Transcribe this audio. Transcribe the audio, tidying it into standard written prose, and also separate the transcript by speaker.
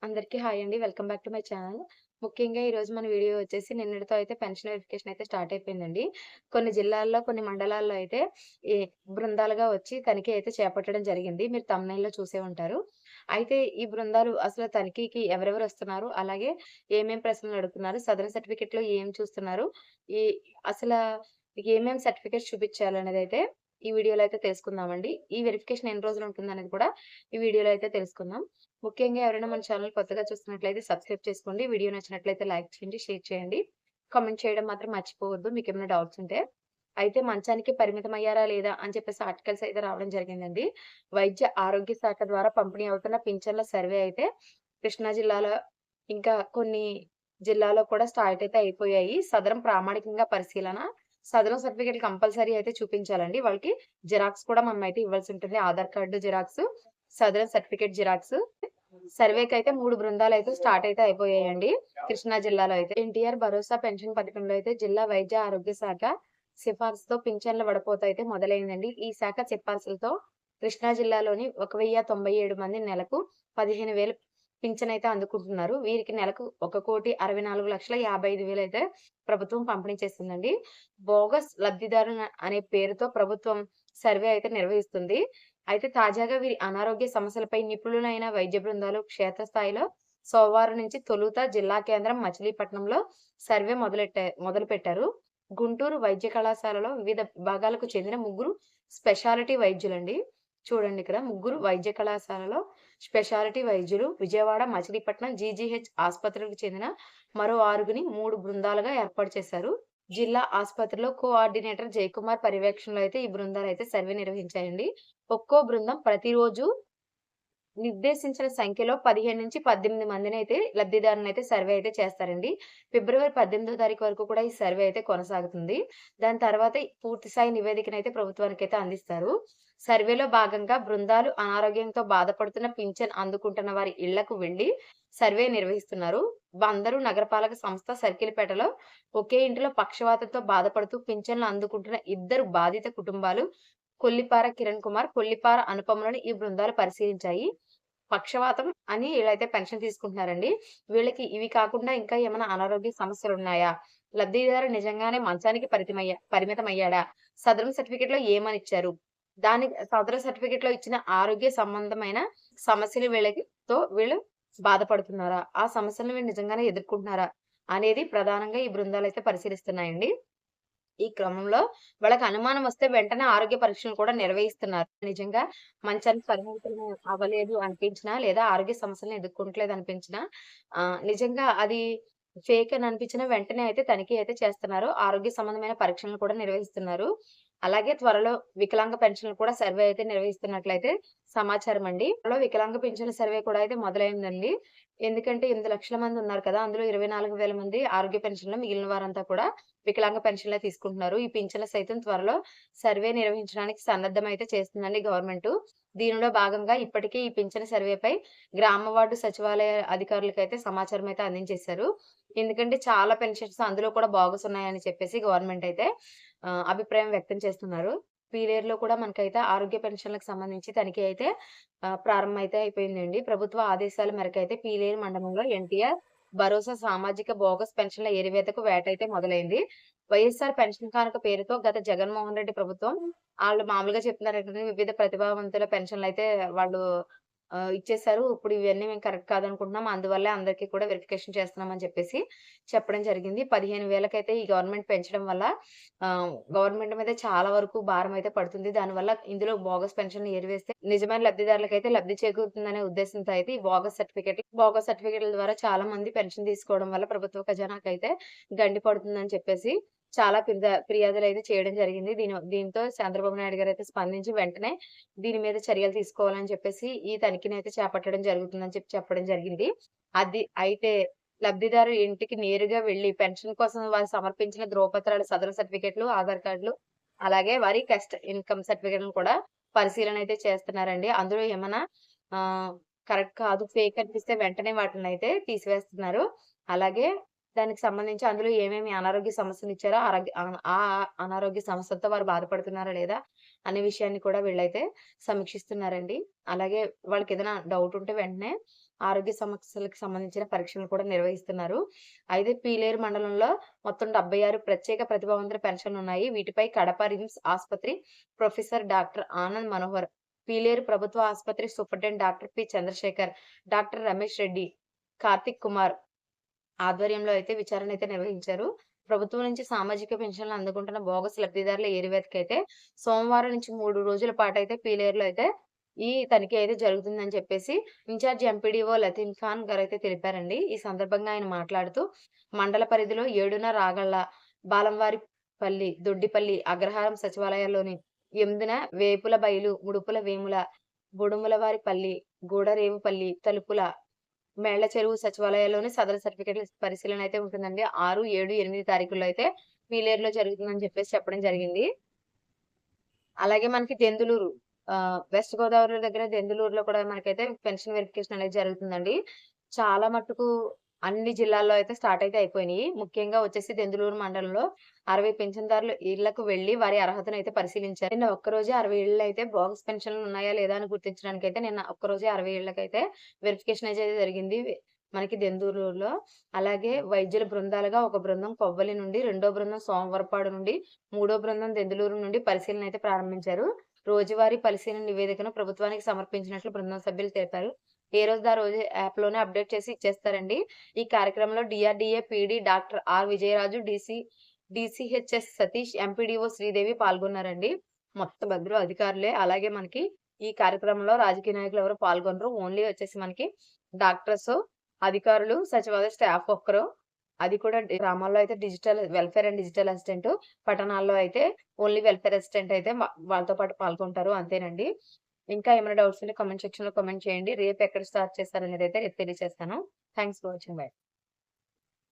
Speaker 1: అందరికీ హాయ్ అండి. Welcome back to my channel. ముఖ్యంగా ఈరోజు మన వీడియో వచ్చేసి నిన్నటితో అయితే పెన్షన్ వెరిఫికేషన్ అయితే స్టార్ట్ అయిపోయిందండి. కొన్ని జిల్లాల్లో, కొన్ని మండలాల్లో అయితే ఈ బృందాలుగా వచ్చి తనిఖీ అయితే చేపట్టడం జరిగింది. మీరు థంబ్‌నెయిల్‌లో చూసే ఉంటారు. అయితే ఈ బృందాలు అసలు తనిఖీకి ఎవరెవరు వస్తున్నారు? అలాగే ఏమేం ప్రశ్నలు అడుగుతున్నారు? సదరన్ సర్టిఫికేట్‌లో ఏం చూస్తున్నారు? ఈ అసలా ఏమేం సర్టిఫికేట్స్ చూపిచ్చాలనేదైతే ఈ వీడియోలో అయితే తెలుసుకుందామండి. ఈ వెరిఫికేషన్ ఎన్ని రోజులు ఉంటుందనేది కూడా ఈ వీడియోలో అయితే తెలుసుకుందాం. ముఖ్యంగా ఎవరైనా మన ఛానల్ కొత్తగా చూస్తున్నట్లయితే సబ్స్క్రైబ్ చేసుకోండి. వీడియో నచ్చినట్లయితే లైక్ చేయండి, షేర్ చేయండి. కామెంట్ చేయడం మాత్రం మర్చిపోవద్దు మీకేమైనా డౌట్స్ ఉంటే. అయితే మంచానికి పరిమితమయ్యారా లేదా అని చెప్పేసి ఆర్టికల్స్ అయితే రావడం జరిగిందండి. వైద్య ఆరోగ్య శాఖ ద్వారా పంపిణీ అవుతున్న పింఛన్ల సర్వే అయితే కృష్ణా జిల్లాలో, ఇంకా కొన్ని జిల్లాలో కూడా స్టార్ట్ అయితే అయిపోయాయి. సదరం ప్రామాణికంగా పరిశీలన. సదరం సర్టిఫికేట్ కంపల్సరీ అయితే చూపించాలండి. వాళ్ళకి జిరాక్స్ కూడా మనమైతే ఇవ్వాల్సి ఉంటుంది. ఆధార్ కార్డ్ జిరాక్స్, సదరన్ సర్టిఫికేట్ జిరాక్స్. సర్వేకైతే 3 బృందాలైతే స్టార్ట్ అయితే అయిపోయాయండి. కృష్ణా జిల్లాలో అయితే. ఎన్టీఆర్ భరోసా పెన్షన్ పథకంలో అయితే జిల్లా వైద్య ఆరోగ్య శాఖ సిఫార్సుతో పింఛన్ల వడపోత అయితే మొదలైందండి. ఈ శాఖ సిఫార్సులతో కృష్ణా జిల్లాలోని 1097 మంది నెలకు 15,000 పింఛనైతే అందుకుంటున్నారు. వీరికి నెలకు 1,64,55,000 అయితే ప్రభుత్వం పంపిణీ చేస్తుందండి. బోగస్ లబ్ధిదారు అనే పేరుతో ప్రభుత్వం సర్వే అయితే నిర్వహిస్తుంది. అయితే తాజాగా వీరి అనారోగ్య సమస్యలపై నిపుణులైన వైద్య బృందాలు క్షేత్రస్థాయిలో సోమవారం నుంచి తొలుత జిల్లా కేంద్రం మచిలీపట్నంలో సర్వే మొదలుపెట్టారు. గుంటూరు వైద్య కళాశాలలో వివిధ విభాగాలకు చెందిన ముగ్గురు స్పెషాలిటీ వైద్యులండి. చూడండి ఇక్కడ ముగ్గురు వైద్య కళాశాలలో స్పెషాలిటీ వైద్యులు, విజయవాడ, మచిలీపట్నం జీజీహెచ్ ఆసుపత్రులకు చెందిన మరో 6గురిని 3 బృందాలుగా ఏర్పాటు చేశారు. జిల్లా ఆసుపత్రిలో కోఆర్డినేటర్ జయకుమార్ పర్యవేక్షణలో అయితే ఈ బృందాలైతే సర్వే నిర్వహించాయండి. ఒక్కో బృందం ప్రతిరోజు నిర్దేశించిన సంఖ్యలో 15-18 మందినైతే లబ్ధిదారులనైతే సర్వే అయితే చేస్తారండి. ఫిబ్రవరి 18వ తారీఖు వరకు కూడా ఈ సర్వే అయితే కొనసాగుతుంది. దాని తర్వాత పూర్తి స్థాయి నివేదికనైతే ప్రభుత్వానికైతే అందిస్తారు. సర్వేలో భాగంగా బృందాలు అనారోగ్యంతో బాధపడుతున్న పింఛన్ అందుకుంటున్న వారి ఇళ్లకు వెళ్లి సర్వే నిర్వహిస్తున్నారు. అందరూ నగరపాలక సంస్థ సర్కిల్‌పేటలో ఒకే ఇంటిలో పక్షవాతంతో బాధపడుతూ పింఛన్లు అందుకుంటున్న ఇద్దరు బాధిత కుటుంబాలు కొల్లిపార కిరణ్ కుమార్, కొల్లిపార అనుపమలను ఈ బృందాలు పరిశీలించాయి. పక్షవాతం అని ఈళ్ళైతే పెన్షన్ తీసుకుంటున్నారండి. వీళ్ళకి ఇవి కాకుండా ఇంకా ఏమైనా అనారోగ్య సమస్యలున్నాయా? లబ్ధిదారు నిజంగానే మంచానికి పరిమితమయ్యాడా? సదరం సర్టిఫికేట్‌లో ఏమనిచ్చారు? సదరం సర్టిఫికేట్‌లో ఇచ్చిన ఆరోగ్య సంబంధమైన సమస్యలు వీళ్ళు బాధపడుతున్నారా? ఆ సమస్యలను వీళ్ళు నిజంగానే ఎదుర్కొంటున్నారా? అనేది ప్రధానంగా ఈ బృందాలైతే పరిశీలిస్తున్నాయండి. ఈ క్రమంలో వాళ్ళకి అనుమానం వస్తే వెంటనే ఆరోగ్య పరీక్షలు కూడా నిర్వహిస్తున్నారు. నిజంగా మంచానికి పరిమితం అవ్వలేదు అనిపించినా, లేదా ఆరోగ్య సమస్యలను ఎదుర్కొంటలేదు అనిపించినా, నిజంగా అది ఫేక్ అని అనిపించినా వెంటనే అయితే తనిఖీ అయితే చేస్తున్నారు. ఆరోగ్య సంబంధమైన పరీక్షలను కూడా నిర్వహిస్తున్నారు. అలాగే త్వరలో వికలాంగ పెన్షన్‌లు కూడా సర్వే అయితే నిర్వహిస్తున్నట్లయితే సమాచారం అండి. త్వరలో వికలాంగ పెన్షన్‌ల సర్వే కూడా అయితే మొదలైందండి. ఎందుకంటే 8,00,000 మంది ఉన్నారు కదా! అందులో 24,000 మంది ఆరోగ్య పెన్షన్‌లు, మిగిలిన వారంతా కూడా వికలాంగ పెన్షన్‌లే తీసుకుంటున్నారు. ఈ పింఛన్లు సైతం త్వరలో సర్వే నిర్వహించడానికి సన్నద్ధమైతే చేస్తుందండి గవర్నమెంటు. దీనిలో భాగంగా ఇప్పటికే ఈ పింఛను సర్వేపై గ్రామ వార్డు సచివాలయ అధికారులకైతే సమాచారం అయితే అందించేశారు. ఎందుకంటే చాలా పెన్షన్స్ అందులో కూడా బోగస్ ఉన్నాయని చెప్పేసి గవర్నమెంట్ అయితే అభిప్రాయం వ్యక్తం చేస్తున్నారు. పీలేరులో కూడా మనకైతే ఆరోగ్య పెన్షన్‌లకు సంబంధించి తనిఖీ అయితే ప్రారంభం అయితే అయిపోయిందండి. ప్రభుత్వ ఆదేశాల మేరకైతే పీలేరు మండలంలో ఎన్టీఆర్ భరోసా సామాజిక బోగస్ పెన్షన్‌ల ఏరివేతకు వేటైతే మొదలైంది. వైఎస్ఆర్ పెన్షన్ కానుక పేరుతో గత జగన్మోహన్ రెడ్డి ప్రభుత్వం ఆళ్ళు మామూలుగా చెప్తున్నారంటేనే వివిధ ప్రతిభావంతుల పెన్షన్‌లయితే వాళ్ళు ఇచ్చేసారు. ఇప్పుడు ఇవన్నీ మేము కరెక్ట్ కాదనుకుంటున్నాం. అందువల్లే అందరికీ కూడా వెరిఫికేషన్ చేస్తున్నామని చెప్పేసి చెప్పడం జరిగింది. 15,000కైతే ఈ గవర్నమెంట్ పెంచడం వల్ల గవర్నమెంట్ మీద చాలా వరకు భారం అయితే పడుతుంది. దానివల్ల ఇందులో బోగస్ పెన్షన్‌లు ఏరివేస్తే నిజమైన లబ్ధిదారులకైతే లబ్ధి చేకూరుతుందనే ఉద్దేశంతో అయితే ఈ బోగస్ సర్టిఫికేట్‌ల ద్వారా చాలా మంది పెన్షన్ తీసుకోవడం వల్ల ప్రభుత్వ ఖజానాకైతే గండి పడుతుందని చెప్పేసి చాలా ఫిర్యాదులైతే చేయడం జరిగింది. దీంతో చంద్రబాబు నాయుడు గారైతే స్పందించి వెంటనే దీని మీద చర్యలు తీసుకోవాలని చెప్పేసి ఈ తనిఖీనైతే చేపట్టడం జరుగుతుందని చెప్పడం జరిగింది. అయితే లబ్ధిదారు ఇంటికి నేరుగా వెళ్లి పెన్షన్ కోసం వారు సమర్పించిన ధ్రువపత్రాలు, సదరన్ సర్టిఫికేట్‌లు, ఆధార్ కార్డులు, అలాగే వారి కాస్ట్ ఇన్‌కమ్ సర్టిఫికేట్‌లను కూడా పరిశీలన అయితే చేస్తున్నారండి. అందులో ఏమన్నా ఆహ్, కరెక్ట్ కాదు, ఫేక్ అనిపిస్తే వెంటనే వాటినైతే తీసివేస్తున్నారు. అలాగే దానికి సంబంధించి అందులో ఏమేమి అనారోగ్య సమస్యలిచ్చారో ఆ అనారోగ్య సమస్యలతో వారు బాధపడుతున్నారా లేదా అనే విషయాన్ని కూడా వీళ్ళైతే సమీక్షిస్తున్నారండి. అలాగే వాళ్ళకేదైనా డౌట్ ఉంటే వెంటనే ఆరోగ్య సమస్యలకు సంబంధించిన పరీక్షలు కూడా నిర్వహిస్తున్నారు. అయితే పీలేరు మండలంలో మొత్తం 76 ప్రత్యేక ప్రతిభావంతుల పెన్షన్లున్నాయి. వీటిపై కడప రిమ్స్ ఆస్పత్రి ప్రొఫెసర్ డాక్టర్ ఆనంద్ మనోహర్, పీలేరు ప్రభుత్వ ఆసుపత్రి superintendent doctor P. Chandrasekhar, doctor Ramesh Reddy, Karthik Kumar ఆధ్వర్యంలో అయితే విచారణ అయితే నిర్వహించారు. ప్రభుత్వం నుంచి సామాజిక పెన్షన్లు అందుకుంటున్న బోగస్ లబ్ధిదారుల ఏరివేతకైతే సోమవారం నుంచి 3 రోజుల పాటైతే పీలేరులో అయితే ఈ తనిఖీ అయితే జరుగుతుందని చెప్పేసి ఇన్ఛార్జ్ ఎంపీడీఓ లతీన్ ఖాన్ గారైతే తెలిపారండి. ఈ సందర్భంగా ఆయన మాట్లాడుతూ మండల పరిధిలో 7న రాగళ్ల, బాలంవారిపల్లి, దొడ్డిపల్లి, అగ్రహారం సచివాలయాల్లోని 8న వేపుల బయలు, ముడుపుల వేముల, బుడుములవారిపల్లి, గూడరేవుపల్లి, తలుపుల, మేళ్ల చెరువు సచివాలయాల్లోని సదరు సర్టిఫికేట్‌ల పరిశీలన అయితే ఉంటుందండి. 6, 7, 8 తారీఖుల్లో అయితే పీలేరులో జరుగుతుందని చెప్పేసి చెప్పడం జరిగింది. అలాగే మనకి దెందులూరు వెస్ట్ గోదావరి దగ్గర దెందులూరులో కూడా మనకైతే పెన్షన్ వెరిఫికేషన్ అనేది జరుగుతుందండి. చాలా మట్టుకు అన్ని జిల్లాల్లో అయితే స్టార్ట్ అయితే అయిపోయినియి. ముఖ్యంగా వచ్చేసి దెందులూరు మండలంలో 60 పెన్షన్‌దారుల ఇళ్లకు వెళ్లి వారి అర్హతనైతే పరిశీలించారు. నిన్న ఒక్కరోజే 60 ఇళ్లయితే బోగస్ పెన్షన్‌లు ఉన్నాయా లేదా అని గుర్తించడానికైతే నిన్న ఒక్కరోజే 60 ఇళ్లకైతే వెరిఫికేషన్ అయితే జరిగింది. మనకి దెందులూరులో. అలాగే వైద్యుల బృందాలుగా ఒక బృందం కొవ్వలి నుండి, రెండో బృందం సోమవరపాడు నుండి, మూడో బృందం దెందులూరు నుండి పరిశీలన అయితే ప్రారంభించారు. రోజువారీ పరిశీలన నివేదికను ప్రభుత్వానికి సమర్పించినట్లు బృందం సభ్యులు తెలిపారు. ఏ రోజుది ఆ రోజు యాప్‌లోనే అప్‌డేట్ చేసి ఇచ్చేస్తారండి. ఈ కార్యక్రమంలో DRDA PD doctor R. Vijayaraju, DCHS Satish, MPDO Sridevi పాల్గొన్నారండి. మొత్తం అందరూ అధికారులే. అలాగే మనకి ఈ కార్యక్రమంలో రాజకీయ నాయకులు ఎవరు పాల్గొనరు. ఓన్లీ వచ్చేసి మనకి డాక్టర్సు, అధికారులు, సచివాలయ స్టాఫ్ ఒక్కరు. అది కూడా గ్రామాల్లో అయితే digital welfare and digital assistant, పట్టణాల్లో అయితే ఓన్లీ వెల్ఫేర్ అసిస్టెంట్ అయితే వాళ్ళతో పాటు పాల్గొంటారు అంతేనండి. ఇంకా ఏమైనా డౌట్స్ ఉంటే కామెంట్ సెక్షన్‌లో కామెంట్ చేయండి. రేపు ఎక్కడ స్టార్ట్ చేస్తారనేదైతే రేపు తెలియజేస్తాను. Thanks for watching. బై.